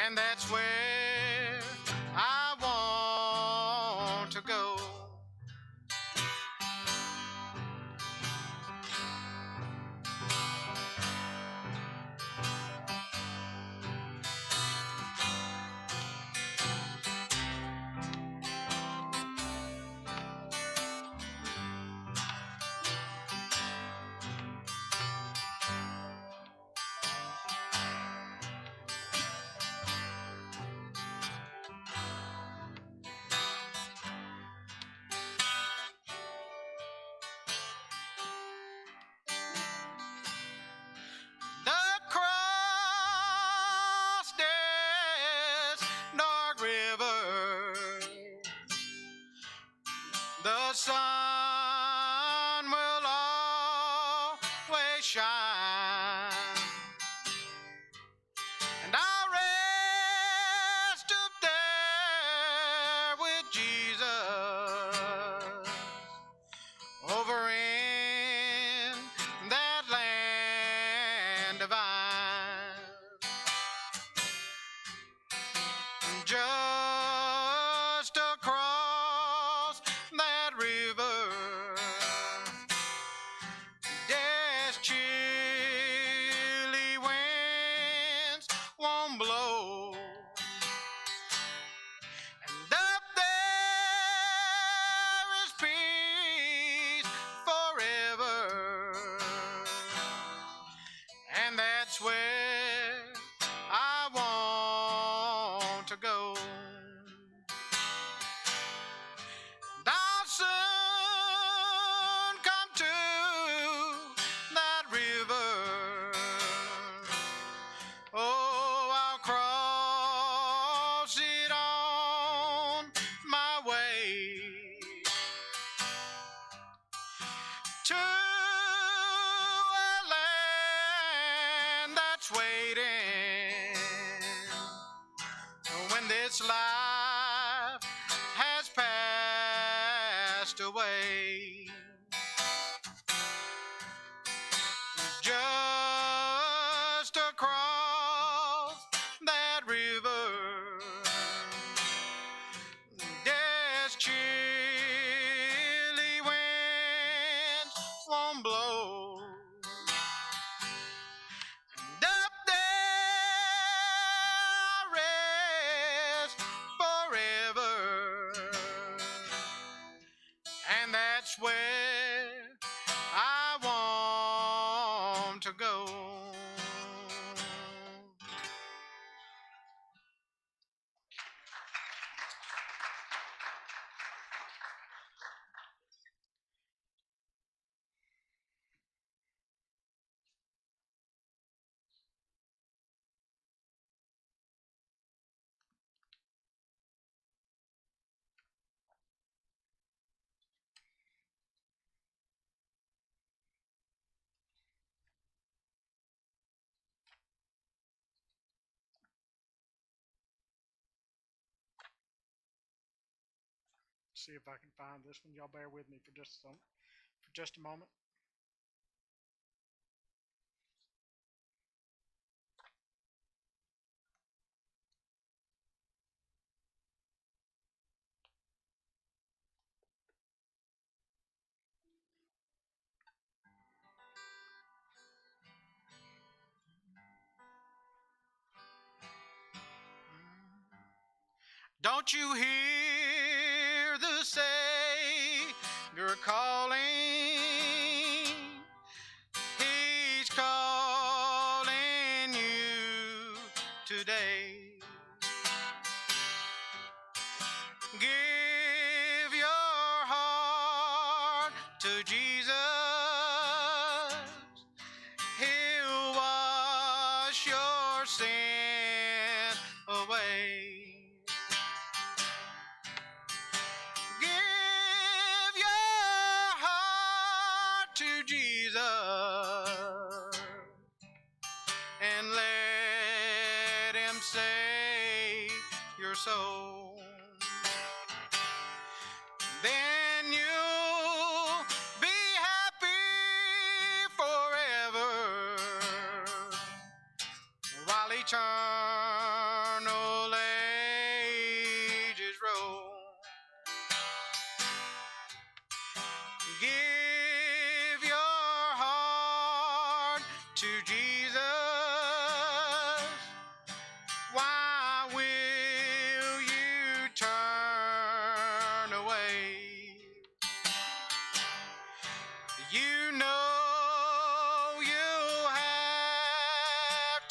and that's where I want to go. The cross, there's dark river. The sun will always shine, and I'll rest up there with Jesus over in that land divine. Just across that river, there's chilly winds won't blow, and up there is peace forever, and that's where I want to go. I'll soon come to that river. Oh, I'll cross it on my way to a land that's waiting when this life has passed away. Just across that river, there's chilly winds won't blow, and up there rest forever, and that's where I want to go. See if I can find this one. Y'all bear with me for just a moment. Don't you hear the Savior calling? He's calling you today. Give your heart to Jesus. He'll wash your sin away. Give your heart to Jesus and let him save your soul. Then you'll be happy forever while eternal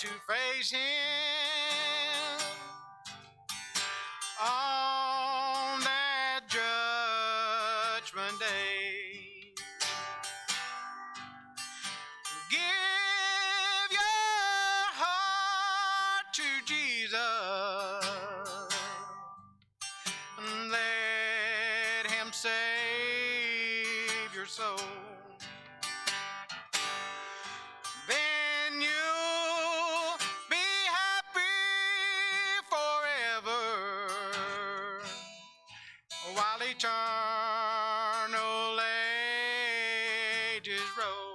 to face him on that judgment day. Give your heart to Jesus and let him save your soul. Then you'll be happy forever while eternal ages roll.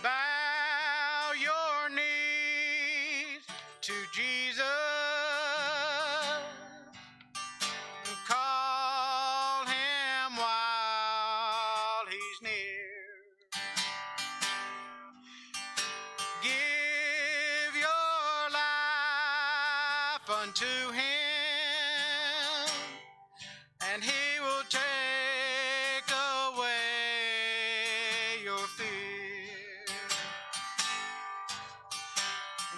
Bow your knees to Jesus. Call him while he's near. Give your life unto him, and he will take away your fear.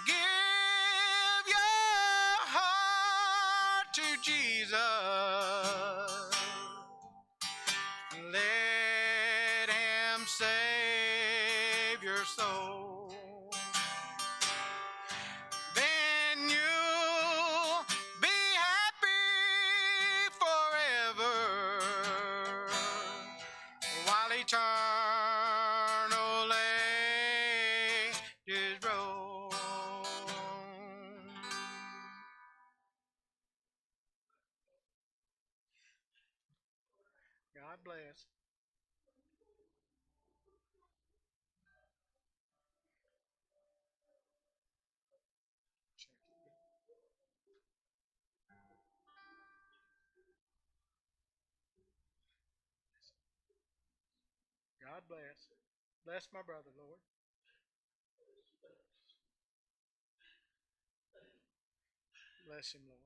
Give your heart to Jesus. Let him save your soul. Then you'll be happy forever while eternal ages roll. God bless. God bless. Bless my brother, Lord. Bless him, Lord.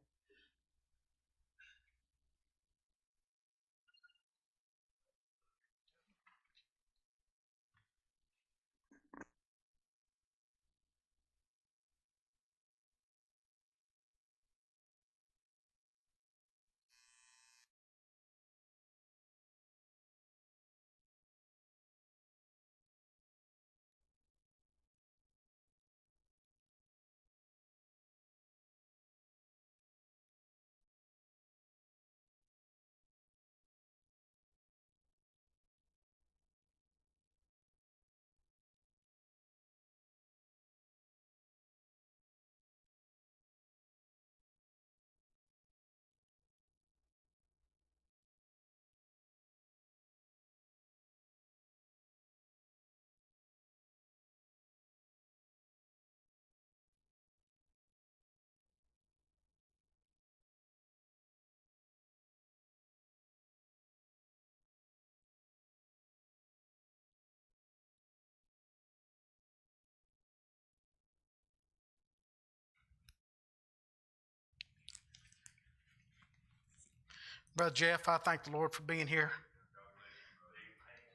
Brother Jeff, I thank the Lord for being here.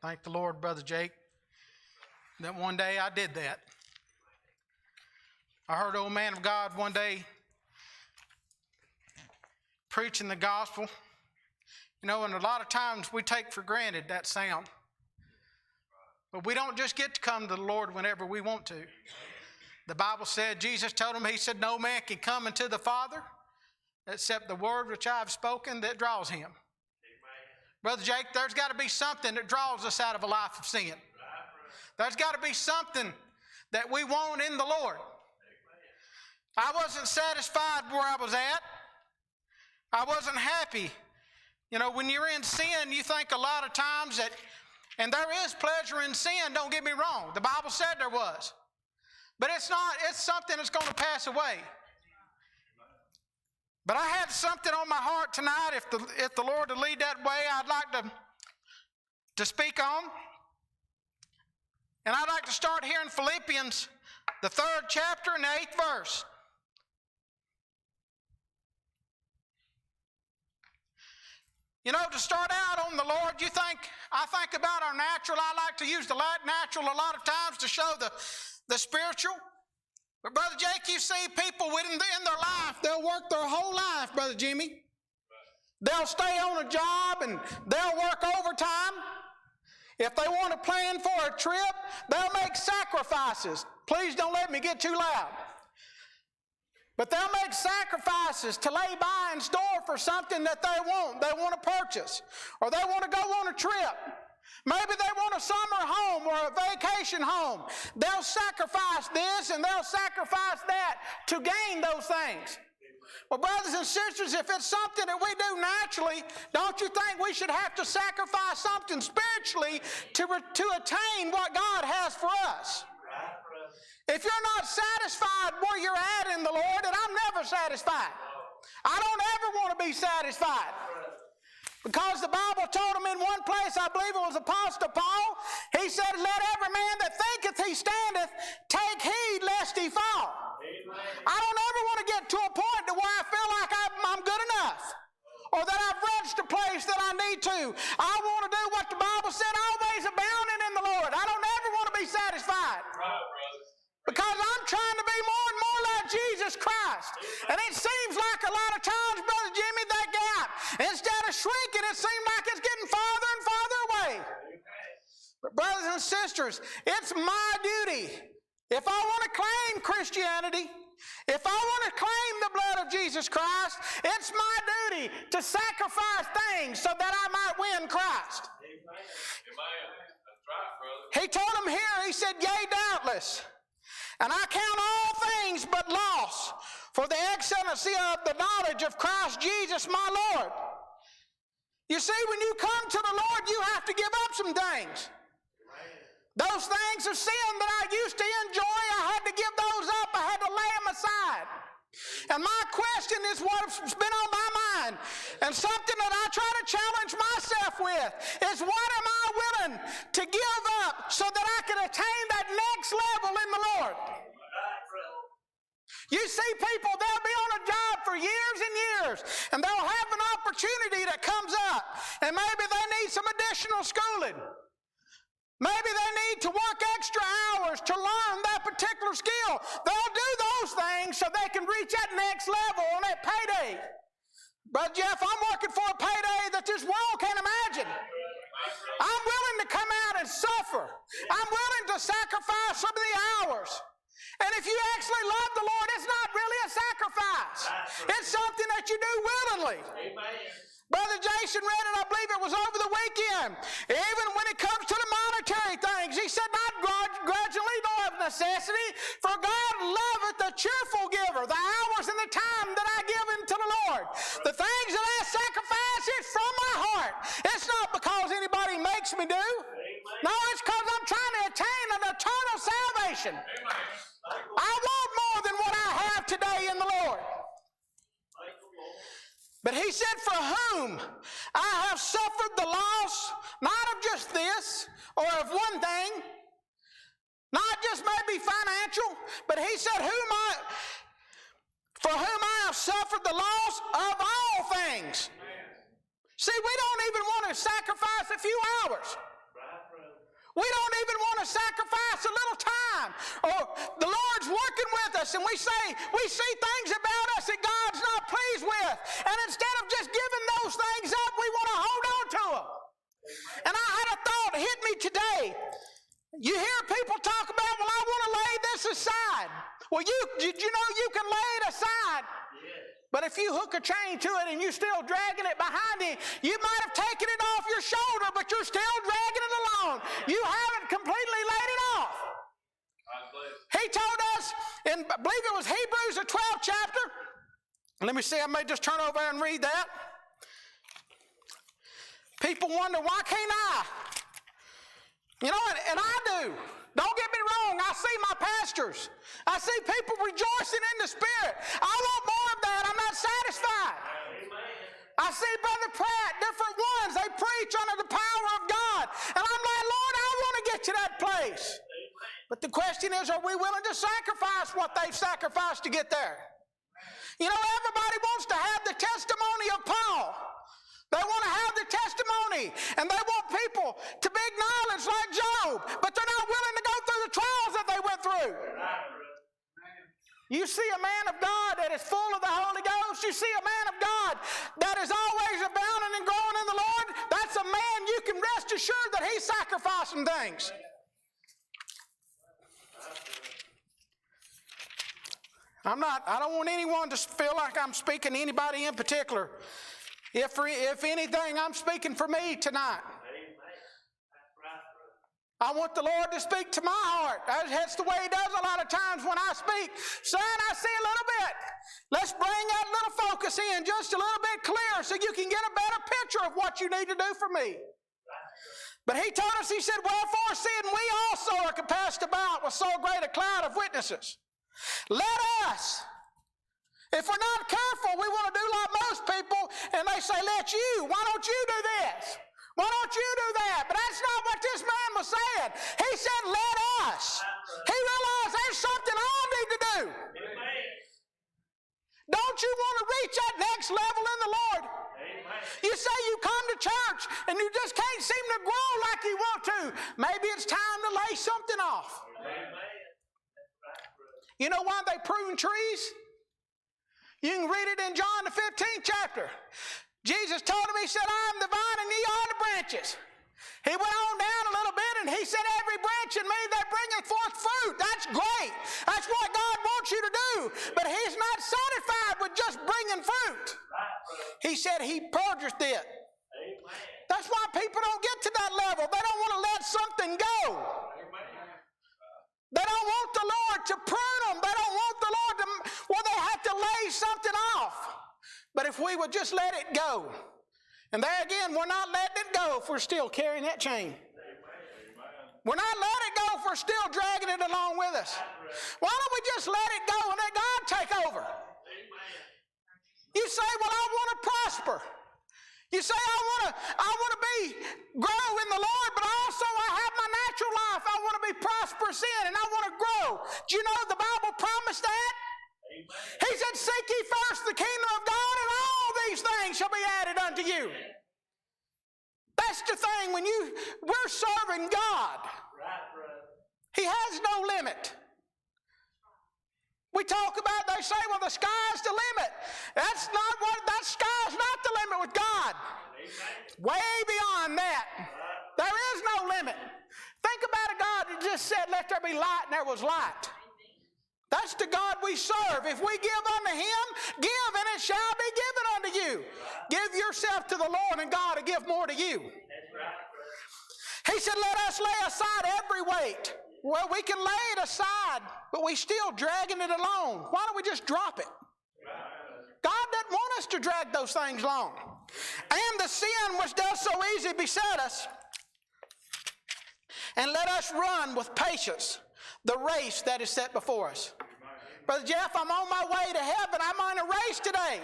Thank the Lord, Brother Jake, that one day I did that. I heard an old man of God one day preaching the gospel. You know, and a lot of times we take for granted that sound. But we don't just get to come to the Lord whenever we want to. The Bible said, Jesus told him, he said, no man can come unto the Father except the word which I have spoken that draws him. Amen. Brother Jake, there's got to be something that draws us out of a life of sin. There's got to be something that we want in the Lord. I wasn't satisfied where I was at. I wasn't happy. You know, when you're in sin, you think a lot of times that And there is pleasure in sin, don't get me wrong. The Bible said there was. But it's something that's going to pass away. But I had something on my heart tonight, if the Lord will lead that way, I'd like to speak on. And I'd like to start here in Philippians, the 3rd chapter and the 8th verse. You know, to start out on the Lord, I think about our natural. I like to use the natural a lot of times to show the spiritual. But Brother Jake, you see people in their life, they'll work their whole life, Brother Jimmy. They'll stay on a job and they'll work overtime. If they want to plan for a trip, they'll make sacrifices. Please don't let me get too loud. But they'll make sacrifices to lay by and store for something that they want to purchase, or they want to go on a trip. Maybe they want a summer home or a vacation home. They'll sacrifice this and they'll sacrifice that to gain those things. Well, brothers and sisters, if it's something that we do naturally, don't you think we should have to sacrifice something spiritually to attain what God has for us? If you're not satisfied where you're at in the Lord, and I'm never satisfied. I don't ever want to be satisfied. Because the Bible told him in one place, I believe it was Apostle Paul, he said, let every man that thinketh he standeth take heed lest he fall. Amen. I don't ever want to get to a point to where I feel like I'm good enough, or that I've reached a place that I need to. I want to do what the Bible said, always abounding in the Lord. I don't ever want to be satisfied. Because I'm trying to be more and more like Jesus Christ. And it seems like a lot of times, Brother Jimmy, that gap, instead of shrinking, it seems like it's getting farther and farther away. But brothers and sisters, it's my duty. If I want to claim Christianity, if I want to claim the blood of Jesus Christ, it's my duty to sacrifice things so that I might win Christ. Amen. That's right, brother. He told him here, he said, yea, doubtless. And I count all things but loss for the excellency of the knowledge of Christ Jesus my Lord. You see, when you come to the Lord, you have to give up some things. Those things of sin that I used to enjoy, I had to give those up. I had to lay them aside. And my question is what's been on my mind, and something that I try to challenge myself with, is what am I willing to give up so that I can attain that next level in the Lord? You see people, they'll be on a job for years and years, and they'll have an opportunity that comes up, and maybe they need some additional schooling. Maybe they need to work extra hours to learn that particular skill. They'll do those things so they can reach that next level on that payday. Brother Jeff, I'm working for a payday that this world can't imagine. I'm willing to come out and suffer. I'm willing to sacrifice some of the hours. And if you actually love the Lord, it's not really a sacrifice. It's something that you do willingly. Amen. Brother Jason read it, I believe it was over the weekend. Even when it comes to the monetary things, he said, not grudgingly nor of necessity, for God loveth the cheerful giver, the hours and the time that I give unto the Lord. The things that I sacrifice, it's from my heart. It's not because anybody makes me do. No, it's because I'm trying to attain an eternal salvation. I want more than what I have today in the Lord. But he said, for whom I have suffered the loss, not of just this or of one thing, not just maybe financial, but he said, for whom I have suffered the loss of all things. See, we don't even want to sacrifice a few hours. We don't even want to sacrifice a little time. Or the Lord's working with us and we see things about us that God's not pleased with. And instead of just giving those things up, we want to hold on to them. And I had a thought hit me today. You hear people talk about, well, I want to lay this aside. Well, you know you can lay it aside. But if you hook a chain to it and you're still dragging it behind you, you might have taken it off your shoulder, but you're still dragging it along. You haven't completely laid it off. He told us, in I believe it was Hebrews, the 12th chapter. Let me see, I may just turn over and read that. People wonder, why can't I? You know, and I do. Don't get me wrong. I see my pastors. I see people rejoicing in the Spirit. I want more of that. I'm not satisfied. I see Brother Pratt, different ones. They preach under the power of God. And I'm like, Lord, I want to get to that place. But the question is, are we willing to sacrifice what they've sacrificed to get there? You know, everybody wants to have the testimony of Paul. They want to have the testimony, and they want people to be acknowledged like Job, but they're not willing to go through the trials that they went through. You see a man of God that is full of the Holy Ghost, you see a man of God that is always abounding and growing in the Lord, that's a man you can rest assured that he's sacrificing things. I don't want anyone to feel like I'm speaking to anybody in particular. If anything, I'm speaking for me tonight. I want the Lord to speak to my heart. That's the way He does a lot of times when I speak. Son, I see a little bit. Let's bring that little focus in just a little bit clearer so you can get a better picture of what you need to do for me. But He told us, He said, wherefore, seeing we also are compassed about with so great a cloud of witnesses, let us, if we're not careful, we want to do like most people, and they say, let you, why don't you do this? Why don't you do that? But that's not what this man was saying. He said, let us. He realized there's something I need to do. Don't you want to reach that next level in the Lord? You say you come to church and you just can't seem to grow like you want to. Maybe it's time to lay something off. You know why they prune trees? You can read it in John the 15th chapter. Jesus told him, He said, I am the vine and ye are the branches. He went on down a little bit and He said, every branch in me that bringeth forth fruit. That's great. That's what God wants you to do. But He's not satisfied with just bringing fruit. He said He purgeth it. That's why people don't get to that level. They don't want to let something go. They don't want the Lord to prune them. They don't want the Lord to, well, they have to lay something off. But if we would just let it go, and there again, we're not letting it go if we're still carrying that chain. We're not letting it go if we're still dragging it along with us. Why don't we just let it go and let God take over? You say, well, I want to prosper. You say, I want to grow in the Lord, but also I have my natural life. I want to be prosperous in, and I want to grow. Do you know the Bible promised that? He said, seek ye first the kingdom of God, and all these things shall be added unto you. That's the thing. When we're serving God, He has no limit. We talk about, they say, well, the sky's the limit. That sky's not the limit with God. Way beyond that. There is no limit. Think about a God that just said, let there be light, and there was light. That's the God we serve. If we give unto Him, give, and it shall be given unto you. Give yourself to the Lord, and God will give more to you. He said, let us lay aside every weight. Well, we can lay it aside, but we still dragging it along. Why don't we just drop it? God doesn't want us to drag those things along. And the sin which does so easily beset us, and let us run with patience the race that is set before us. Brother Jeff, I'm on my way to heaven. I'm on a race today.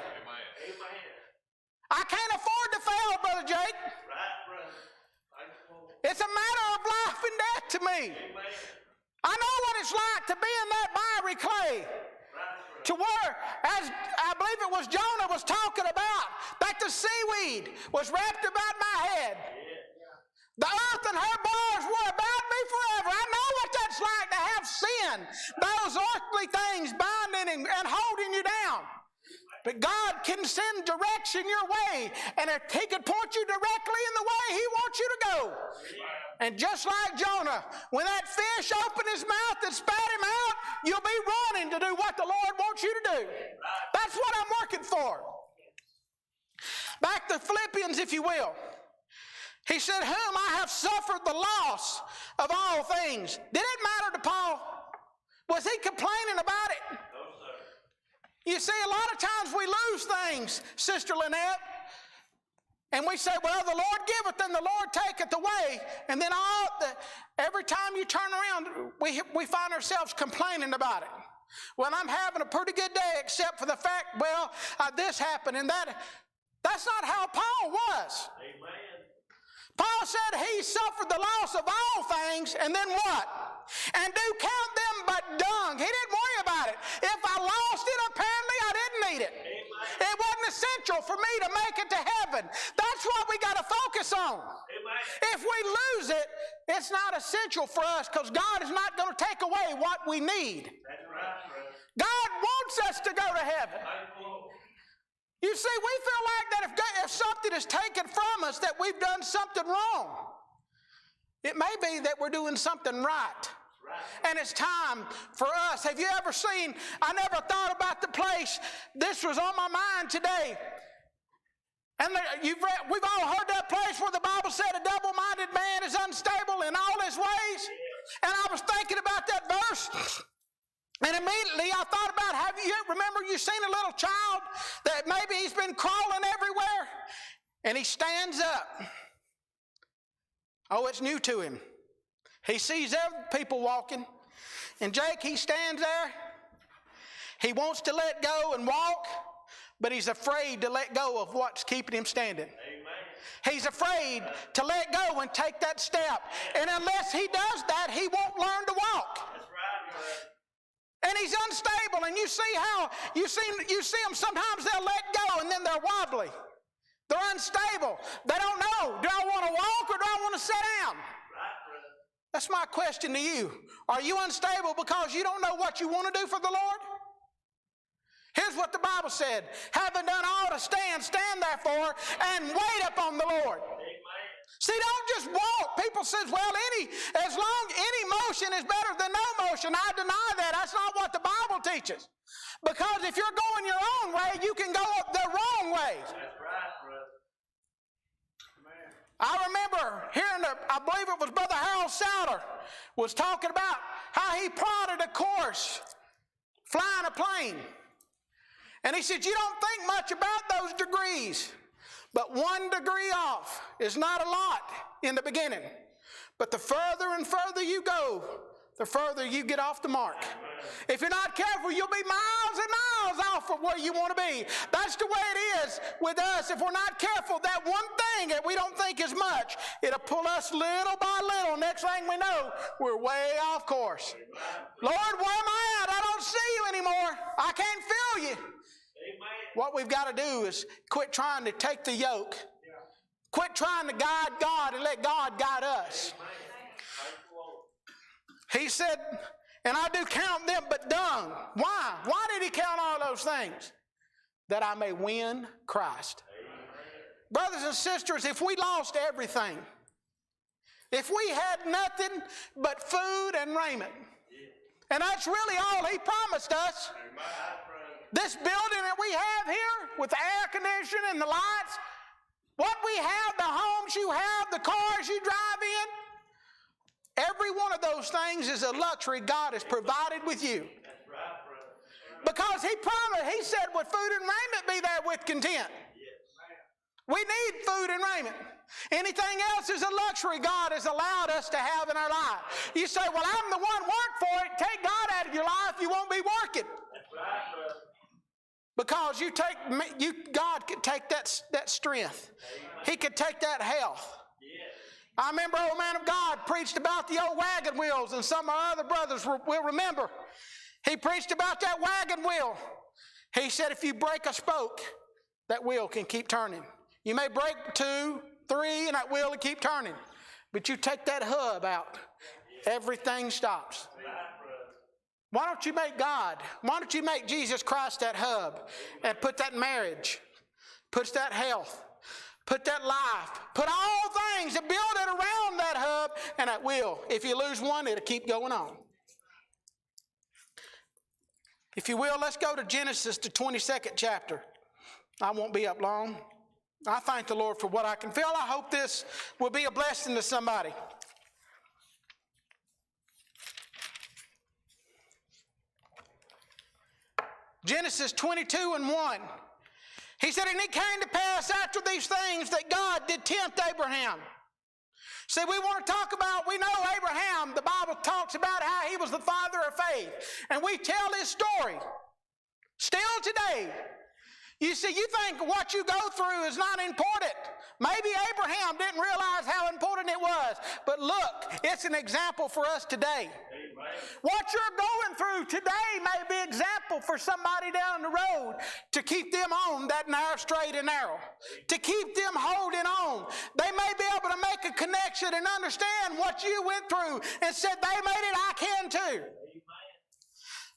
I can't afford to fail, Brother Jake. It's a matter of life and death to me. I know what it's like to be in that miry clay. To where, as I believe it was Jonah was talking about, that the seaweed was wrapped about my head. The earth and her bars were about me forever. I know what that's like to have sin, those earthly things binding and holding you down. But God can send direction your way, and if He could point you directly in the way He wants you to go. And just like Jonah, when that fish opened his mouth and spat him out, you'll be running to do what the Lord wants you to do. That's what I'm working for. Back to Philippians, if you will. He said, whom I have suffered the loss of all things. Did it matter to Paul? Was he complaining about it? No, sir. You see, a lot of times we lose things, Sister Lynette. And we say, well, the Lord giveth and the Lord taketh away. And then every time you turn around, we find ourselves complaining about it. Well, I'm having a pretty good day except for the fact, this happened and that. That's not how Paul was. Amen. Paul said he suffered the loss of all things, and then what? And do count them but dung. He didn't worry about it. If I lost it, apparently I didn't need it. Amen. It wasn't essential for me to make it to heaven. That's what we got to focus on. Amen. If we lose it, it's not essential for us because God is not going to take away what we need. That's right, brother. God wants us to go to heaven. You see, we feel like that if something is taken from us, that we've done something wrong. It may be that we're doing something right. And it's time for us. Have you ever seen, I never thought about the place, this was on my mind today. And we've all heard that place where the Bible said a double-minded man is unstable in all his ways. And I was thinking about that verse. And immediately I thought about, remember you seen a little child that maybe he's been crawling everywhere and he stands up. Oh, it's new to him. He sees other people walking and Jake, he stands there. He wants to let go and walk, but he's afraid to let go of what's keeping him standing. Amen. He's afraid to let go and take that step. And unless he does that, he won't learn to walk. That's right. And he's unstable, and you see how, you see them, sometimes they'll let go, and then they're wobbly. They're unstable. They don't know, do I want to walk or do I want to sit down? That's my question to you. Are you unstable because you don't know what you want to do for the Lord? Here's what the Bible said. Having done all to stand, stand therefore, and wait upon the Lord. See, don't just walk. People says, well, any motion is better than no motion. I deny that. That's not what the Bible teaches. Because if you're going your own way, you can go the wrong way. That's right, brother. I remember hearing, I believe it was Brother Harold Souter was talking about how he plotted a course flying a plane. And he said, you don't think much about those degrees. But 1 degree off is not a lot in the beginning. But the further and further you go, the further you get off the mark. If you're not careful, you'll be miles and miles off of where you want to be. That's the way it is with us. If we're not careful, that one thing that we don't think is much, it'll pull us little by little. Next thing we know, we're way off course. Lord, where am I at? I don't see you anymore. I can't feel you. What we've got to do is quit trying to take the yoke. Quit trying to guide God and let God guide us. He said, and I do count them but dung. Why? Why did he count all those things? That I may win Christ. Brothers and sisters, if we lost everything, if we had nothing but food and raiment, and that's really all he promised us, this building that we have here with the air conditioning and the lights, what we have, the homes you have, the cars you drive in, every one of those things is a luxury God has provided with you. Because he promised, he said, would food and raiment be there with content? We need food and raiment. Anything else is a luxury God has allowed us to have in our life. You say, well, I'm the one work for it. Take God out of your life, you won't be working. Because God could take that strength. He could take that health. I remember old man of God preached about the old wagon wheels, and some of our other brothers will remember. He preached about that wagon wheel. He said if you break a spoke, that wheel can keep turning. You may break 2, 3, and that wheel will keep turning. But you take that hub out, everything stops. Why don't you make God, why don't you make Jesus Christ that hub and put that marriage, put that health, put that life, put all things and build it around that hub and that wheel. If you lose one, it'll keep going on. If you will, let's go to Genesis, the 22nd chapter. I won't be up long. I thank the Lord for what I can feel. I hope this will be a blessing to somebody. Genesis 22:1. He said, and it came to pass after these things that God did tempt Abraham. See, we want to talk about, we know Abraham, the Bible talks about how he was the father of faith. And we tell his story. Still today. You see, you think what you go through is not important. Maybe Abraham didn't realize how important it was. But look, it's an example for us today. Amen. What you're going through today may be an example for somebody down the road to keep them on that narrow, straight and narrow. To keep them holding on. They may be able to make a connection and understand what you went through and said, they made it, I can too.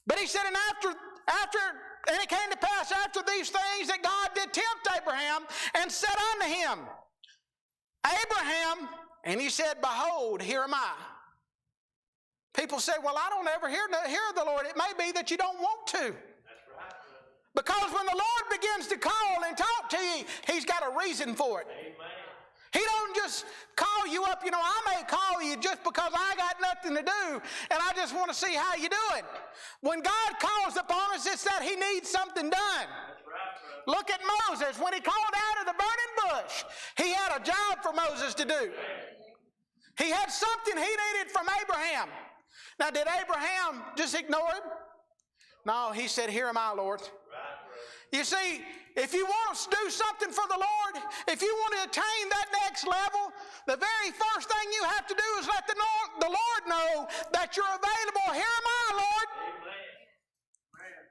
But he said, and it came to pass after these things that God did tempt Abraham and said unto him, Abraham, and he said, behold, here am I. People say, well, I don't ever hear the Lord. It may be that you don't want to. That's right. Because when the Lord begins to call and talk to you, he's got a reason for it. Amen. He don't just call you up. You know, I may call you just because I got nothing to do and I just want to see how you're doing. When God calls upon us, it's that he needs something done. That's right, look at Moses. When he called out of the burning bush, he had a job for Moses to do. He had something he needed from Abraham. Now, did Abraham just ignore him? No, he said, here am I, Lord. You see, if you want to do something for the Lord, if you want to attain that next level, the very first thing you have to do is let the Lord know that you're available. Here am I, Lord. Amen.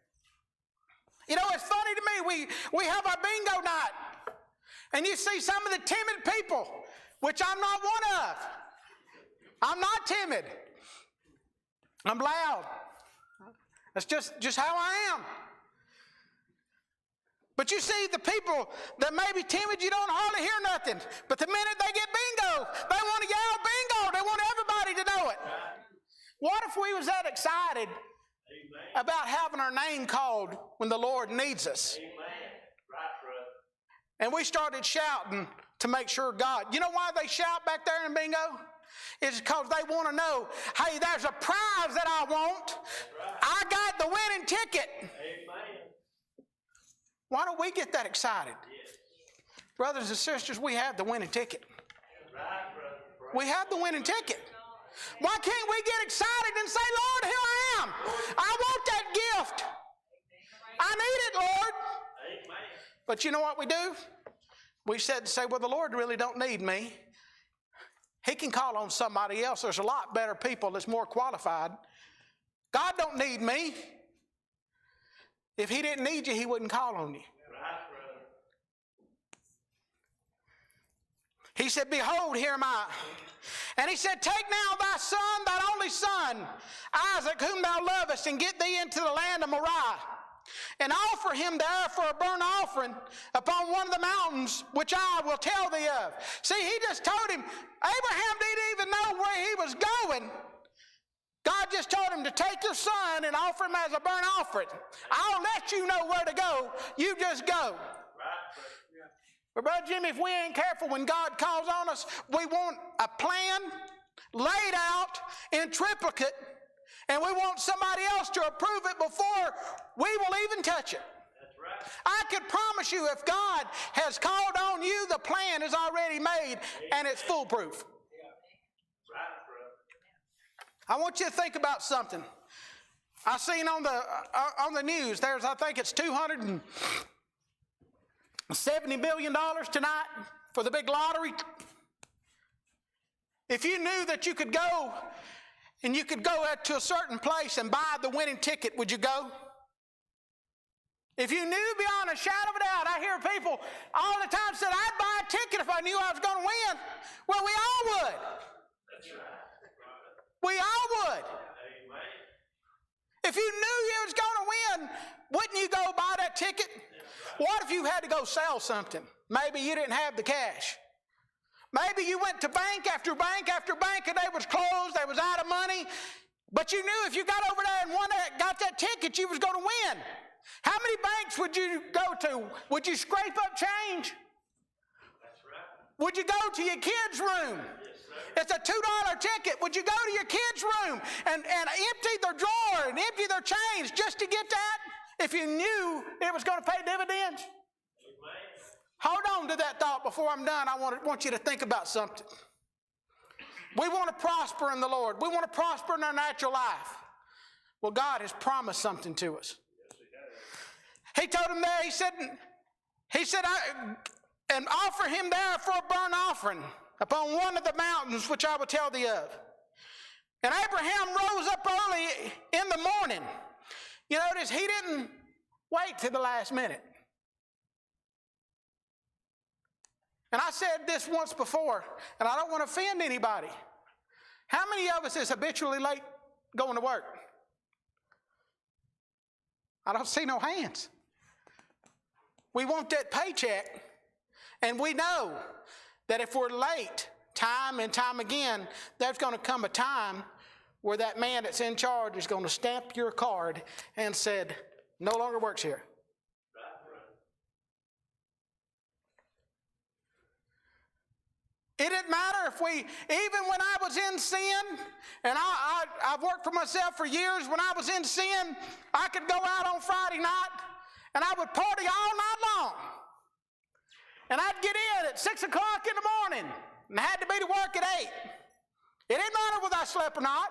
You know, it's funny to me. We have our bingo night, and you see some of the timid people, which I'm not one of. I'm not timid. I'm loud. That's just how I am. But you see, the people that may be timid, you don't hardly hear nothing. But the minute they get bingo, they want to yell bingo. They want everybody to know it. What if we was that excited about having our name called when the Lord needs us? And we started shouting to make sure God. You know why they shout back there in bingo? It's because they want to know, hey, there's a prize that I want. I got the winning ticket. Why don't we get that excited? Brothers and sisters, we have the winning ticket. We have the winning ticket. Why can't we get excited and say, Lord, here I am. I want that gift. I need it, Lord. But you know what we do? We said to say, well, the Lord really don't need me. He can call on somebody else. There's a lot better people that's more qualified. God don't need me. If he didn't need you, he wouldn't call on you. He said, behold, here am I. And he said, take now thy son, thine only son, Isaac, whom thou lovest, and get thee into the land of Moriah, and offer him there for a burnt offering upon one of the mountains which I will tell thee of. See, he just told him, Abraham didn't even know where he was going. God just told him to take your son and offer him as a burnt offering. I'll let you know where to go. You just go. But Brother Jimmy, if we ain't careful when God calls on us, we want a plan laid out in triplicate, and we want somebody else to approve it before we will even touch it. That's right. I could promise you, if God has called on you, the plan is already made and it's foolproof. I want you to think about something. I seen on the news, I think it's $270 billion tonight for the big lottery. If you knew that you could go and you could go to a certain place and buy the winning ticket, would you go? If you knew beyond a shadow of a doubt, I hear people all the time say, I'd buy a ticket if I knew I was going to win. Well, we all would. That's right. We all would. If you knew you was going to win, wouldn't you go buy that ticket? What if you had to go sell something? Maybe you didn't have the cash. Maybe you went to bank after bank after bank and they was closed, they was out of money. But you knew if you got over there and got that ticket, you was going to win. How many banks would you go to? Would you scrape up change? That's right. Would you go to your kids' room? It's a $2 ticket. Would you go to your kids' room and empty their drawer and empty their change just to get that if you knew it was going to pay dividends? Hold on to that thought before I'm done. I want you to think about something. We want to prosper in the Lord. We want to prosper in our natural life. Well, God has promised something to us. He told him there, he said, and offer him there for a burnt offering upon one of the mountains which I will tell thee of. And Abraham rose up early in the morning. You notice he didn't wait till the last minute. And I said this once before, and I don't want to offend anybody. How many of us is habitually late going to work? I don't see no hands. We want that paycheck, and we know that if we're late time and time again, there's going to come a time where that man that's in charge is going to stamp your card and said, no longer works here. It didn't matter if even when I was in sin, and I've worked for myself for years, when I was in sin, I could go out on Friday night and I would party all night long. And I'd get in at 6 o'clock in the morning and I had to be to work at 8. It didn't matter whether I slept or not.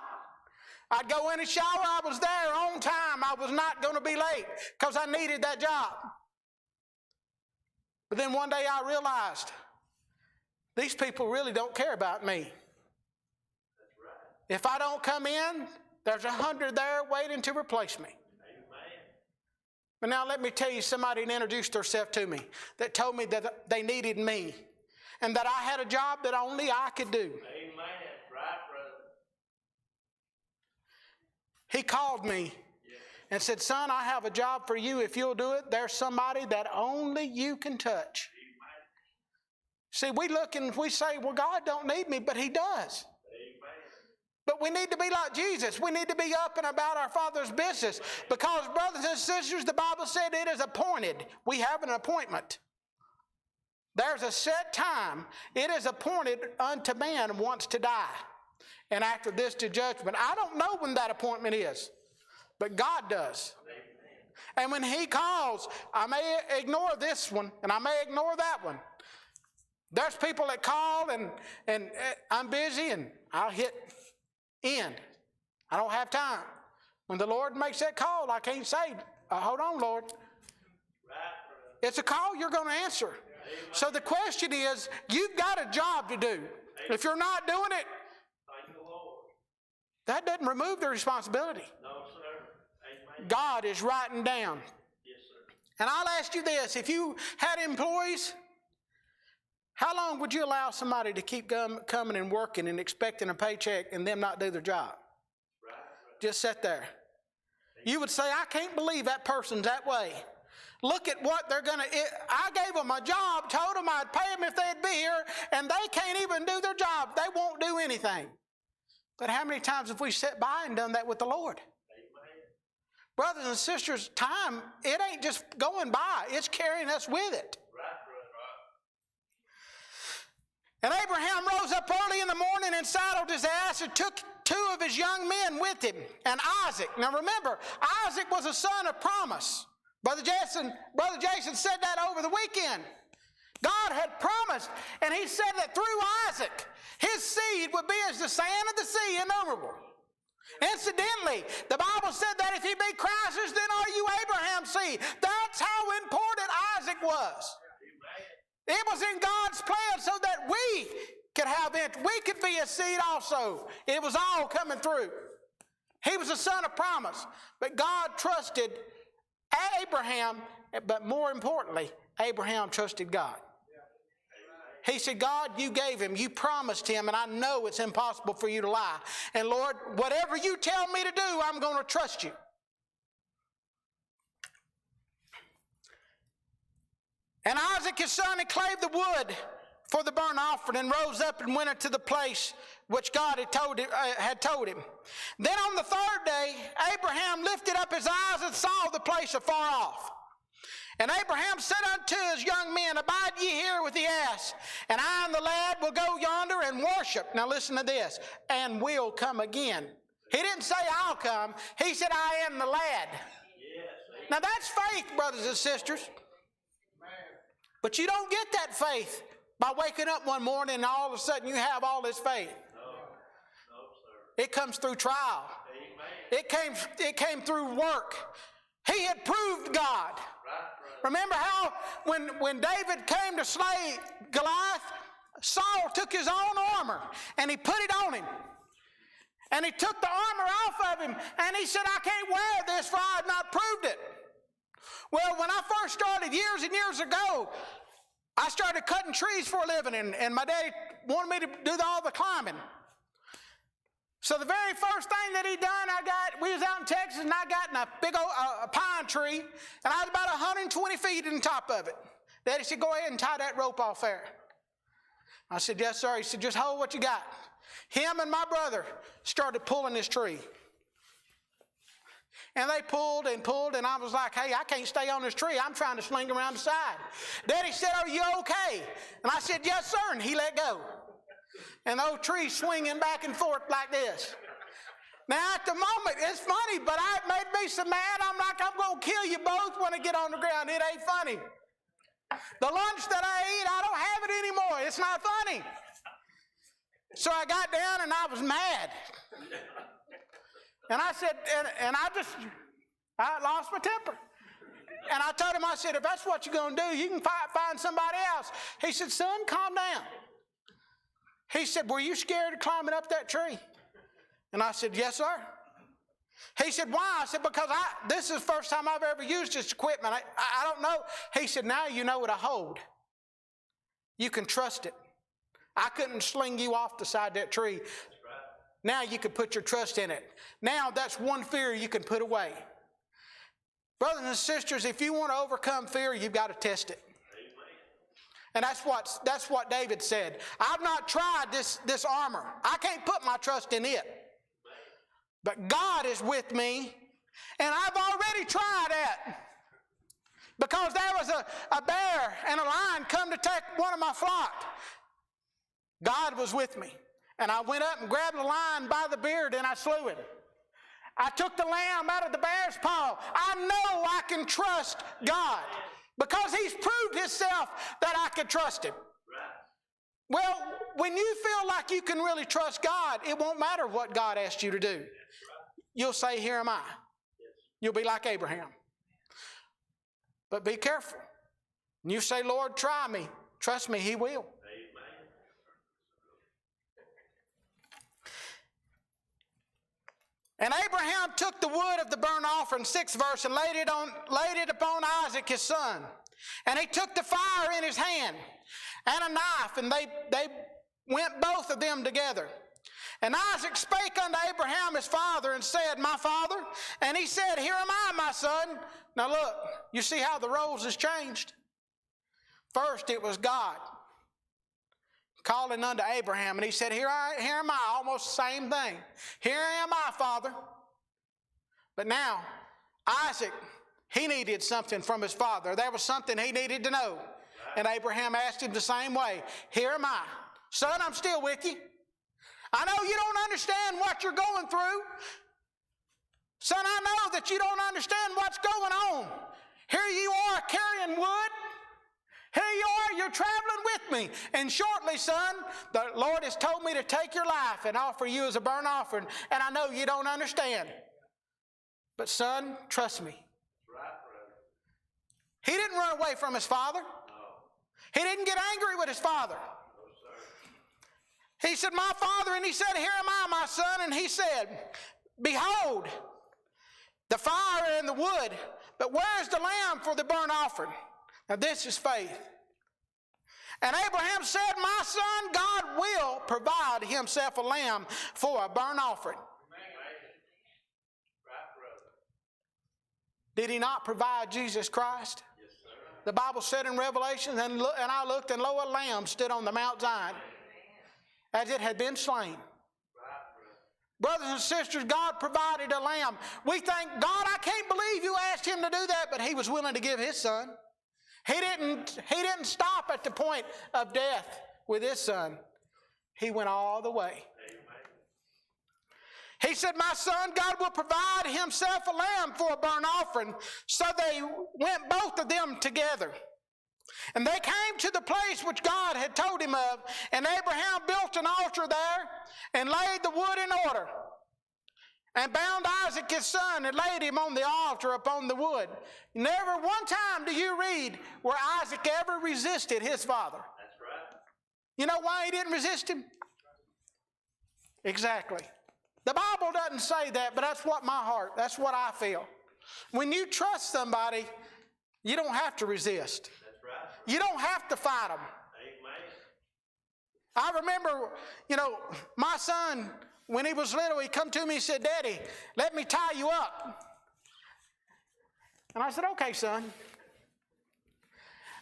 I'd go in and shower, I was there on time. I was not going to be late because I needed that job. But then one day I realized, these people really don't care about me. That's right. If I don't come in, there's 100 there waiting to replace me. Amen. But now let me tell you, somebody introduced herself to me that told me that they needed me and that I had a job that only I could do. Amen. Right, brother. He called me and said, son, I have a job for you. If you'll do it, there's somebody that only you can touch. See, we look and we say, well, God don't need me, but he does. Amen. But we need to be like Jesus. We need to be up and about our Father's business because, brothers and sisters, the Bible said it is appointed. We have an appointment. There's a set time. It is appointed unto man once to die, and after this to judgment. I don't know when that appointment is, but God does. Amen. And when he calls, I may ignore this one, and I may ignore that one. There's people that call and I'm busy and I'll hit end. I don't have time. When the Lord makes that call, I can't say, hold on, Lord. It's a call you're going to answer. So the question is, you've got a job to do. If you're not doing it, that doesn't remove the responsibility. No, sir. God is writing down. Yes, sir. And I'll ask you this, if you had employees, how long would you allow somebody to keep coming and working and expecting a paycheck and them not do their job? Right. Just sit there. You would say, I can't believe that person's that way. Look at what they're going to... I gave them a job, told them I'd pay them if they'd be here, and they can't even do their job. They won't do anything. But how many times have we sat by and done that with the Lord? Amen. Brothers and sisters, time, it ain't just going by. It's carrying us with it. And Abraham rose up early in the morning and saddled his ass and took 2 of his young men with him and Isaac. Now remember, Isaac was a son of promise. Brother Jason said that over the weekend. God had promised, and he said that through Isaac, his seed would be as the sand of the sea, innumerable. Incidentally, the Bible said that if he be Christ's, then are you Abraham's seed. That's how important Isaac was. It was in God's plan so that we could have it. We could be a seed also. It was all coming through. He was a son of promise. But God trusted Abraham, but more importantly, Abraham trusted God. He said, God, you gave him, you promised him, and I know it's impossible for you to lie. And Lord, whatever you tell me to do, I'm going to trust you. And Isaac his son had clave the wood for the burnt offering and rose up and went into the place which God had told him. Then on the 3rd day, Abraham lifted up his eyes and saw the place afar off. And Abraham said unto his young men, abide ye here with the ass, and I and the lad will go yonder and worship. Now listen to this, and will come again. He didn't say I'll come. He said I and the lad. Yes. Now that's faith, brothers and sisters. But you don't get that faith by waking up one morning and all of a sudden you have all this faith. It comes through trial. It came through work. He had proved God. Remember how when David came to slay Goliath, Saul took his own armor and he put it on him. And he took the armor off of him and he said, I can't wear this for I have not proved it. Well, when I first started years and years ago, I started cutting trees for a living and my daddy wanted me to do all the climbing. So the very first thing that he done, we was out in Texas and I got in a big old pine tree and I was about 120 feet in the top of it. Daddy said, go ahead and tie that rope off there. I said, yes, sir. He said, just hold what you got. Him and my brother started pulling this tree. And they pulled and pulled, and I was like, hey, I can't stay on this tree. I'm trying to sling around the side. Daddy said, are you okay? And I said, yes, sir. And he let go. And the old tree swinging back and forth like this. Now, at the moment, it's funny, but it made me so mad. I'm like, I'm going to kill you both when I get on the ground. It ain't funny. The lunch that I eat, I don't have it anymore. It's not funny. So I got down and I was mad. And I said, I lost my temper. And I told him, I said, if that's what you're going to do, you can find somebody else. He said, son, calm down. He said, were you scared of climbing up that tree? And I said, yes, sir. He said, why? I said, because this is the first time I've ever used this equipment. I don't know. He said, now you know what I hold. You can trust it. I couldn't sling you off the side of that tree. Now you can put your trust in it. Now that's one fear you can put away. Brothers and sisters, if you want to overcome fear, you've got to test it. And that's what David said. I've not tried this armor. I can't put my trust in it. But God is with me, and I've already tried that. Because there was a bear and a lion come to take one of my flock. God was with me. And I went up and grabbed the lion by the beard and I slew him. I took the lamb out of the bear's paw. I know I can trust God because he's proved himself that I can trust him. Well, when you feel like you can really trust God, it won't matter what God asked you to do. You'll say, here am I. You'll be like Abraham. But be careful. When you say, Lord, try me, trust me, he will. And Abraham took the wood of the burnt offering, 6th verse, and laid it upon Isaac his son. And he took the fire in his hand and a knife, and they went both of them together. And Isaac spake unto Abraham his father and said, my father? And he said, here am I, my son. Now look, you see how the roles has changed? First it was God calling unto Abraham, and he said, here am I, almost the same thing. Here am I, Father. But now, Isaac, he needed something from his father. There was something he needed to know. And Abraham asked him the same way. Here am I. Son, I'm still with you. I know you don't understand what you're going through. Son, I know that you don't understand what's going on. Here you are carrying wood. Here you are, you're traveling with me. And shortly, son, the Lord has told me to take your life and offer you as a burnt offering. And I know you don't understand. But son, trust me. He didn't run away from his father. He didn't get angry with his father. He said, my father, and he said, here am I, my son. And he said, behold, the fire and the wood, but where's the lamb for the burnt offering? Now this is faith. And Abraham said, my son, God will provide himself a lamb for a burnt offering. Did he not provide Jesus Christ? Yes, the Bible said in Revelation, and I looked, and lo, a lamb stood on the Mount Zion, as it had been slain. Brothers and sisters, God provided a lamb. We think, God, I can't believe you asked him to do that, but he was willing to give his son. He didn't stop at the point of death with his son. He went all the way. He said, my son, God will provide himself a lamb for a burnt offering. So they went both of them together. And they came to the place which God had told him of, and Abraham built an altar there and laid the wood in order, and bound Isaac his son and laid him on the altar upon the wood. Never one time do you read where Isaac ever resisted his father. That's right. You know why he didn't resist him? Exactly. The Bible doesn't say that, but that's what that's what I feel. When you trust somebody, you don't have to resist. That's right. You don't have to fight them. Amen. I remember, my son, when he was little, he come to me and said, "Daddy, let me tie you up." And I said, "Okay, son."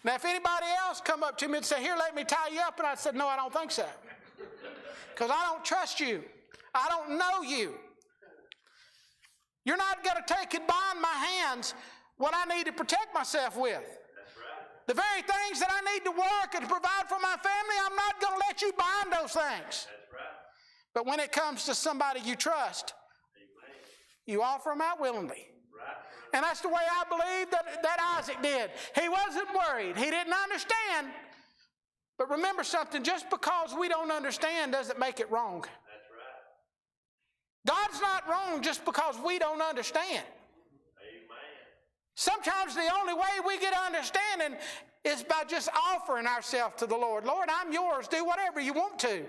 Now, if anybody else come up to me and say, "Here, let me tie you up," and I said, "No, I don't think so. Because I don't trust you. I don't know you. You're not going to take and bind my hands what I need to protect myself with. That's right. The very things that I need to work and provide for my family, I'm not going to let you bind those things." That's right. But when it comes to somebody you trust, Amen. you offer them out willingly. Right. And that's the way I believe that Isaac did. He wasn't worried. He didn't understand. But remember something, just because we don't understand doesn't make it wrong. That's right. God's not wrong just because we don't understand. Amen. Sometimes the only way we get understanding is by just offering ourselves to the Lord. "Lord, I'm yours. Do whatever you want to.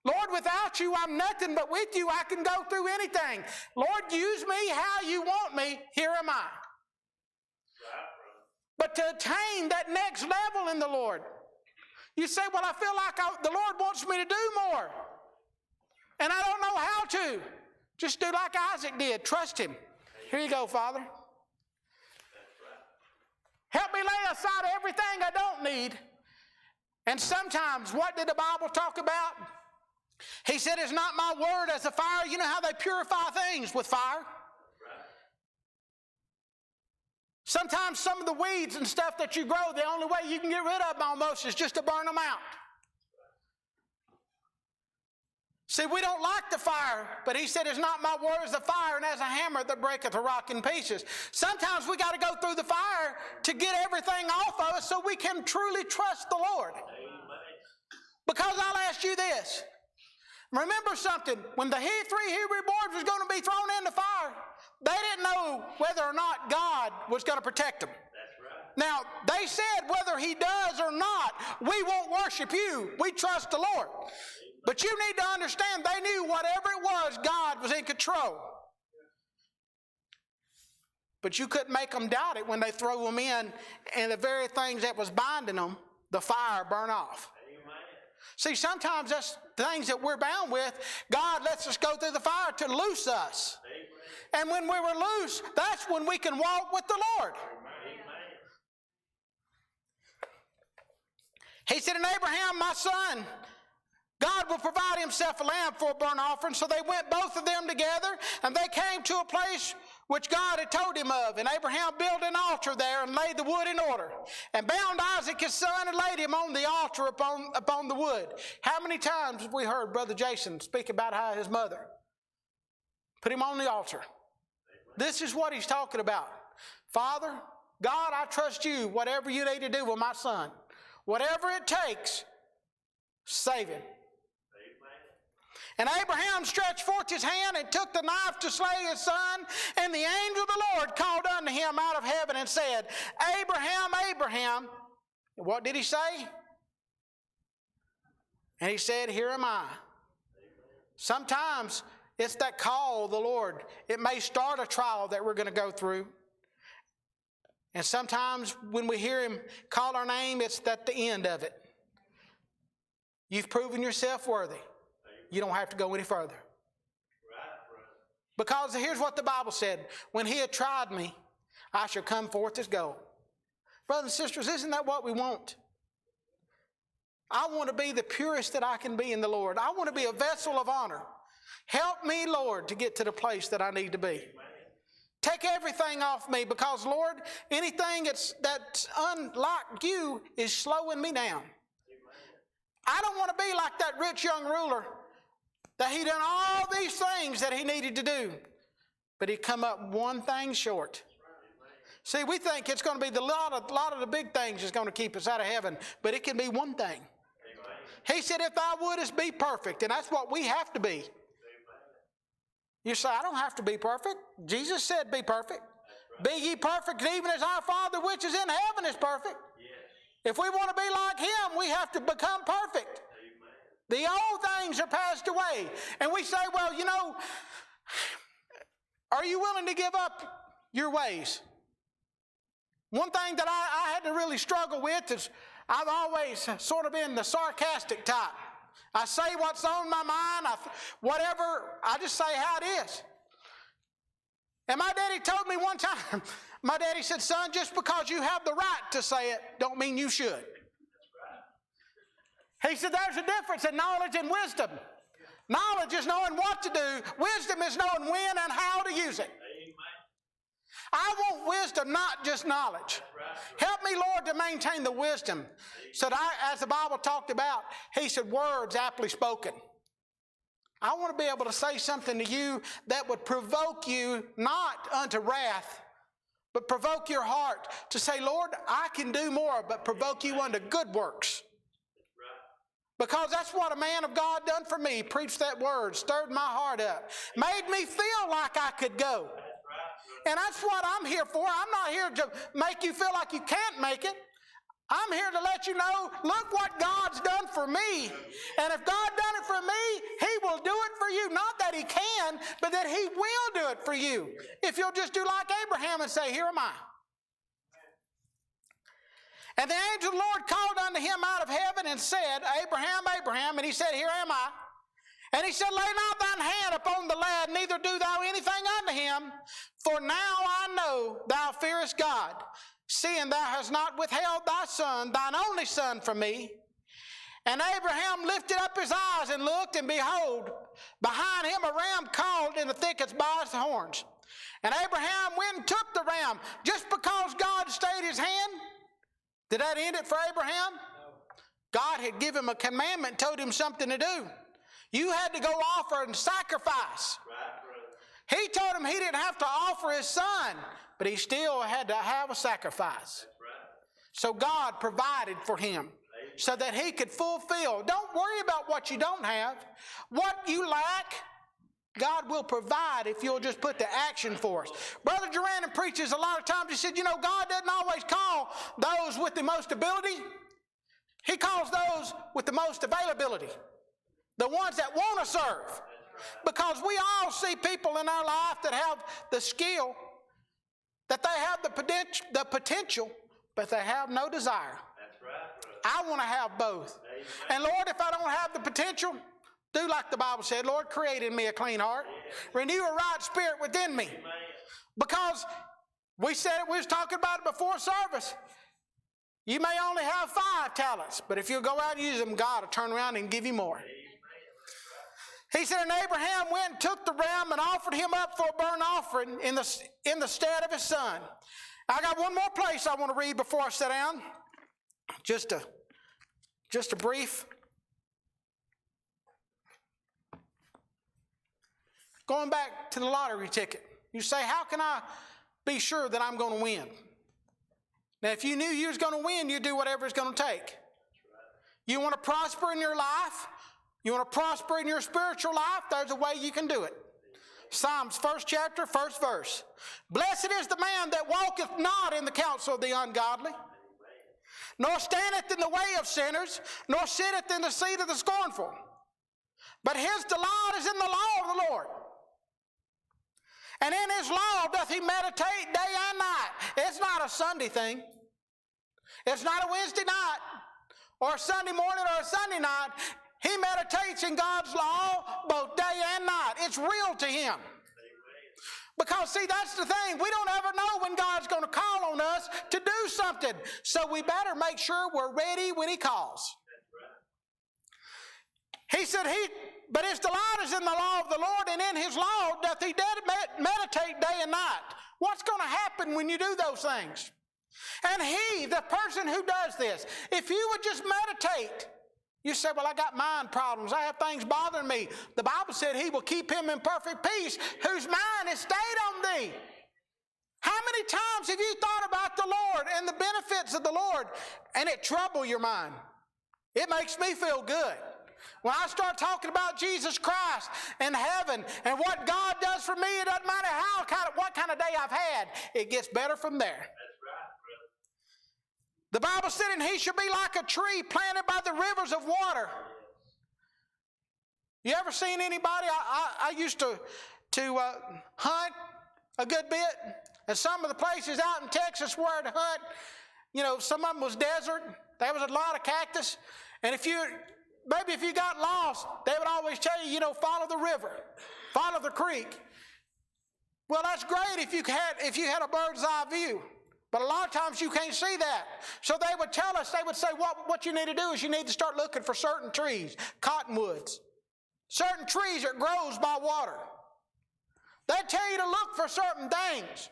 Lord, without you, I'm nothing, but with you, I can go through anything. Lord, use me how you want me. Here am I." Right. But to attain that next level in the Lord, you say, "Well, I feel like the Lord wants me to do more, and I don't know how to." Just do like Isaac did. Trust him. "Here you go, Father. That's right. Help me lay aside everything I don't need." And sometimes, what did the Bible talk about? He said, "Is not my word as a fire?" You know how they purify things with fire? Right. Sometimes some of the weeds and stuff that you grow, the only way you can get rid of them almost is just to burn them out. See, we don't like the fire, but he said, "Is not my word as a fire and as a hammer that breaketh a rock in pieces?" Sometimes we got to go through the fire to get everything off of us so we can truly trust the Lord. Amen. Because I'll ask you this. Remember something. When the 3 Hebrew boys was going to be thrown in the fire, they didn't know whether or not God was going to protect them. That's right. Now, they said whether he does or not, we won't worship you. We trust the Lord. But you need to understand, they knew whatever it was, God was in control. But you couldn't make them doubt it when they throw them in, and the very things that was binding them, the fire burn off. Amen. See, sometimes that's things that we're bound with. God lets us go through the fire to loose us. Amen. And when we were loose, that's when we can walk with the Lord. Amen. He said, "And Abraham, my son, God will provide himself a lamb for a burnt offering." So they went both of them together, and they came to a place which God had told him of. And Abraham built an altar there and laid the wood in order, and bound Isaac his son and laid him on the altar upon the wood. How many times have we heard Brother Jason speak about how his mother put him on the altar? This is what he's talking about. "Father, God, I trust you. Whatever you need to do with my son, whatever it takes, save him." And Abraham stretched forth his hand and took the knife to slay his son. And the angel of the Lord called unto him out of heaven and said, "Abraham, Abraham." What did he say? And he said, "Here am I." Sometimes it's that call of the Lord. It may start a trial that we're going to go through. And sometimes when we hear him call our name, it's at the end of it. You've proven yourself worthy. You don't have to go any further. Because here's what the Bible said. "When he had tried me, I shall come forth as gold." Brothers and sisters, isn't that what we want? I want to be the purest that I can be in the Lord. I want to be a vessel of honor. Help me, Lord, to get to the place that I need to be. Take everything off me, because, Lord, anything that's unlike you is slowing me down. I don't want to be like that rich young ruler, that he done all these things that he needed to do, but he come up one thing short. See, we think it's going to be the lot of the big things that's going to keep us out of heaven, but it can be one thing. He said, if thou wouldest be perfect, and that's what we have to be. You say, I don't have to be perfect. Jesus said, be perfect. Be ye perfect, even as our Father which is in heaven is perfect. If we want to be like Him, we have to become perfect. The old things are passed away. And we say, well, you know, are you willing to give up your ways? One thing that I had to really struggle with is I've always sort of been the sarcastic type. I say what's on my mind, I just say how it is. And my daddy told me one time, my daddy said, son, just because you have the right to say it, don't mean you should. He said, there's a difference in knowledge and wisdom. Knowledge is knowing what to do. Wisdom is knowing when and how to use it. I want wisdom, not just knowledge. Help me, Lord, to maintain the wisdom. So that as the Bible talked about, he said, words aptly spoken. I want to be able to say something to you that would provoke you not unto wrath, but provoke your heart to say, Lord, I can do more, but provoke you unto good works. Because that's what a man of God done for me. Preached that word, stirred my heart up, made me feel like I could go. And that's what I'm here for. I'm not here to make you feel like you can't make it. I'm here to let you know, look what God's done for me. And if God done it for me, He will do it for you. Not that He can, but that He will do it for you. If you'll just do like Abraham and say, here am I. And the angel of the Lord called unto him out of heaven and said, Abraham, Abraham. And he said, here am I. And he said, lay not thine hand upon the lad, neither do thou anything unto him. For now I know thou fearest God, seeing thou hast not withheld thy son, thine only son, from me. And Abraham lifted up his eyes and looked, and behold, behind him a ram called in the thickets by his horns. And Abraham went and took the ram, just because God stayed his hand. Did that end it for Abraham? No. God had given him a commandment, told him something to do. You had to go offer and sacrifice. Right. He told him he didn't have to offer his son, but he still had to have a sacrifice. Right. So God provided for him so that he could fulfill. Don't worry about what you don't have. What you lack, God will provide if you'll just put the action for us. Brother Duran preaches a lot of times. He said, you know, God doesn't always call those with the most ability. He calls those with the most availability. The ones that want to serve. Because we all see people in our life that have the skill, that they have the potential, but they have no desire. That's right, I want to have both. Amen. And Lord, if I don't have the potential, do like the Bible said, Lord, create in me a clean heart. Renew a right spirit within me. Because we said it, we was talking about it before service. You may only have 5 talents, but if you go out and use them, God will turn around and give you more. He said, and Abraham went and took the ram and offered him up for a burnt offering in the stead of his son. I got one more place I want to read before I sit down. Just a brief. Going back to the lottery ticket. You say, how can I be sure that I'm going to win? Now, if you knew you was going to win, you'd do whatever it's going to take. You want to prosper in your life? You want to prosper in your spiritual life? There's a way you can do it. Psalms 1st chapter, 1st verse. Blessed is the man that walketh not in the counsel of the ungodly, nor standeth in the way of sinners, nor sitteth in the seat of the scornful. But his delight is in the law of the Lord. And in his law doth he meditate day and night. It's not a Sunday thing. It's not a Wednesday night or a Sunday morning or a Sunday night. He meditates in God's law both day and night. It's real to him. Because, see, that's the thing. We don't ever know when God's going to call on us to do something. So we better make sure we're ready when He calls. He said, but his delight is in the law of the Lord, and in His law doth he meditate day and night. What's going to happen when you do those things? And he, the person who does this, if you would just meditate, you say, well, I got mind problems. I have things bothering me. The Bible said He will keep him in perfect peace, whose mind is stayed on Thee. How many times have you thought about the Lord and the benefits of the Lord and it trouble your mind? It makes me feel good. When I start talking about Jesus Christ and heaven and what God does for me, it doesn't matter what kind of day I've had, it gets better from there. That's right, brother. The Bible said, and he shall be like a tree planted by the rivers of water. You ever seen anybody? I used to hunt a good bit, and some of the places out in Texas where to hunt, you know, some of them was desert. There was a lot of cactus, and if you got lost, they would always tell you, you know, follow the river, follow the creek. Well, that's great if you had a bird's eye view. But a lot of times you can't see that. So they would tell us, they would say, what you need to do is you need to start looking for certain trees, cottonwoods, certain trees that grows by water. They tell you to look for certain things.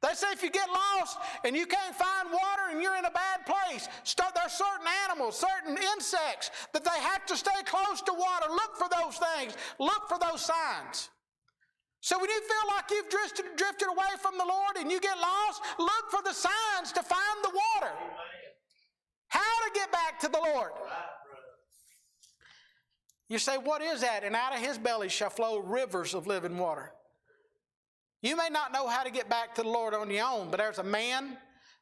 They say if you get lost and you can't find water and you're in a bad place, there's certain animals, certain insects that they have to stay close to water. Look for those things. Look for those signs. So when you feel like you've drifted away from the Lord and you get lost, look for the signs to find the water. How to get back to the Lord. You say, what is that? And out of his belly shall flow rivers of living water. You may not know how to get back to the Lord on your own, but there's a man,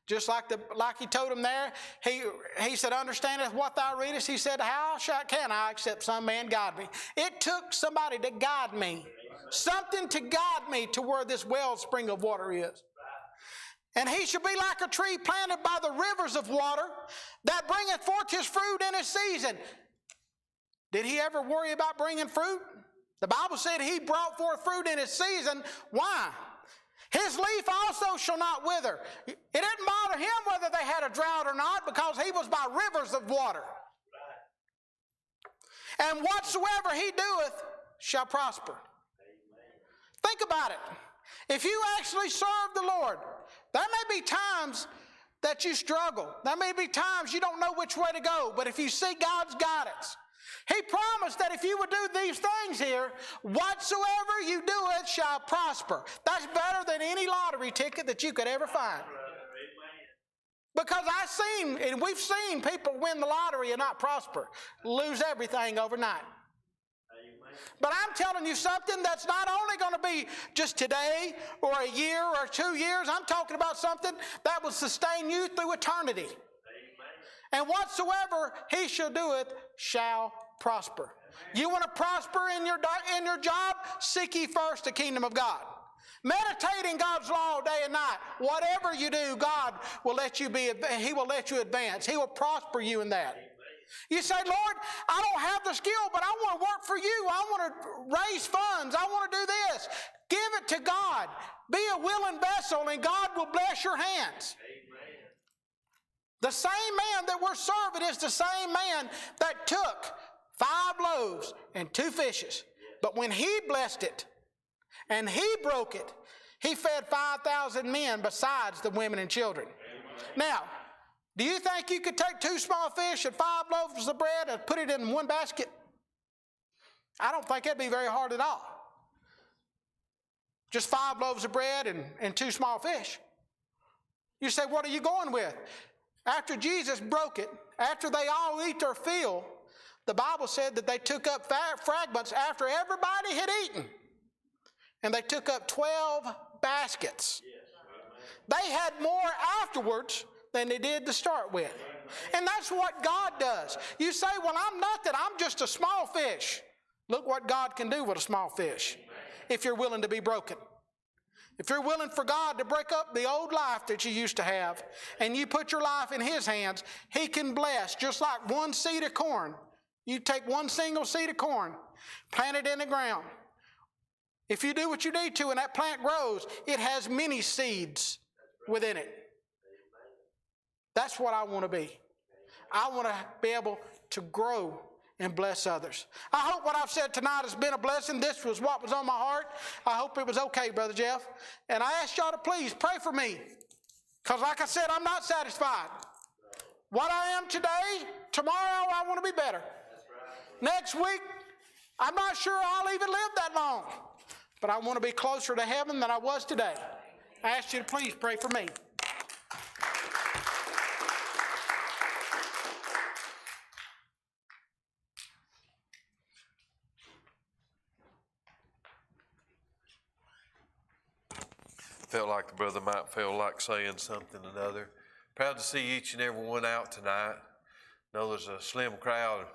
just like he told him there. He said, understandeth what thou readest. He said, how can I except some man guide me? It took somebody to guide me. Something to guide me to where this wellspring of water is. And he shall be like a tree planted by the rivers of water that bringeth forth his fruit in his season. Did he ever worry about bringing fruit? The Bible said he brought forth fruit in his season. Why? His leaf also shall not wither. It didn't bother him whether they had a drought or not because he was by rivers of water. And whatsoever he doeth shall prosper. Think about it. If you actually serve the Lord, there may be times that you struggle. There may be times you don't know which way to go. But if you seek God's guidance, he promised that if you would do these things here, whatsoever you do it shall prosper. That's better than any lottery ticket that you could ever find. Because we've seen people win the lottery and not prosper, lose everything overnight. But I'm telling you something that's not only going to be just today or a year or 2 years. I'm talking about something that will sustain you through eternity. And whatsoever he shall do it shall prosper. You want to prosper in your job? Seek ye first the kingdom of God. Meditate in God's law day and night. Whatever you do, God will he will let you advance. He will prosper you in that. You say, Lord, I don't have the skill, but I want to work for you. I want to raise funds. I want to do this. Give it to God. Be a willing vessel, and God will bless your hands. Amen. The same man that we're serving is the same man that took 5 loaves and 2 fishes. But when he blessed it and he broke it, he fed 5,000 men besides the women and children. Amen. Now, do you think you could take 2 small fish and 5 loaves of bread and put it in one basket? I don't think that'd be very hard at all. Just 5 loaves of bread and 2 small fish. You say, what are you going with? After Jesus broke it, after they all eat their fill, the Bible said that they took up fragments after everybody had eaten. And they took up 12 baskets. They had more afterwards than they did to start with. And that's what God does. You say, well, I'm nothing. I'm just a small fish. Look what God can do with a small fish if you're willing to be broken. If you're willing for God to break up the old life that you used to have and you put your life in his hands, he can bless. Just like one seed of corn. You take one single seed of corn, plant it in the ground. If you do what you need to and that plant grows, it has many seeds within it. That's what I want to be. I want to be able to grow and bless others. I hope what I've said tonight has been a blessing. This was what was on my heart. I hope it was okay, Brother Jeff. And I ask y'all to please pray for me. Because like I said, I'm not satisfied. What I am today, tomorrow I want to be better. Next week, I'm not sure I'll even live that long. But I want to be closer to heaven than I was today. I ask you to please pray for me. Felt like the brother might feel like saying something or another. Proud to see each and every one out tonight. Know there's a slim crowd,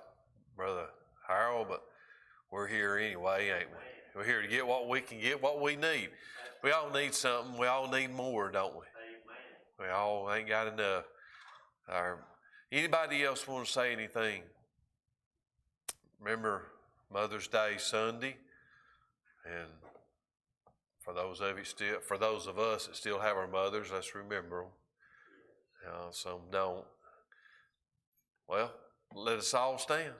Brother Harold, but we're here anyway, ain't we? We're here to get what we can get, what we need. We all need something. We all need more, don't we? We all ain't got enough. Anybody else want to say anything? Remember Mother's Day Sunday, and for those of us that still have our mothers, let's remember them. Some don't. Well, let us all stand.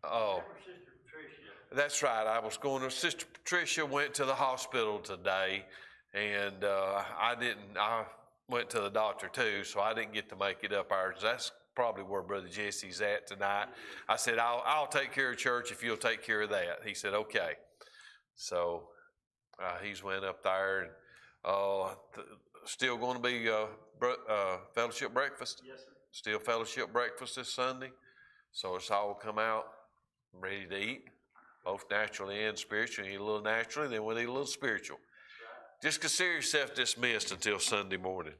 Oh, Sister Patricia. that's right. I was going to. Sister Patricia went to the hospital today, and I went to the doctor too, so I didn't get to make it up ours. That's probably where Brother Jesse's at tonight. I said, I'll take care of church if you'll take care of that. He said, okay. So he's went up there, and still going to be fellowship breakfast. Yes, sir. Still fellowship breakfast this Sunday. So it's all come out ready to eat, both naturally and spiritually. Eat a little naturally, then we'll eat a little spiritual. Just consider yourself dismissed until Sunday morning.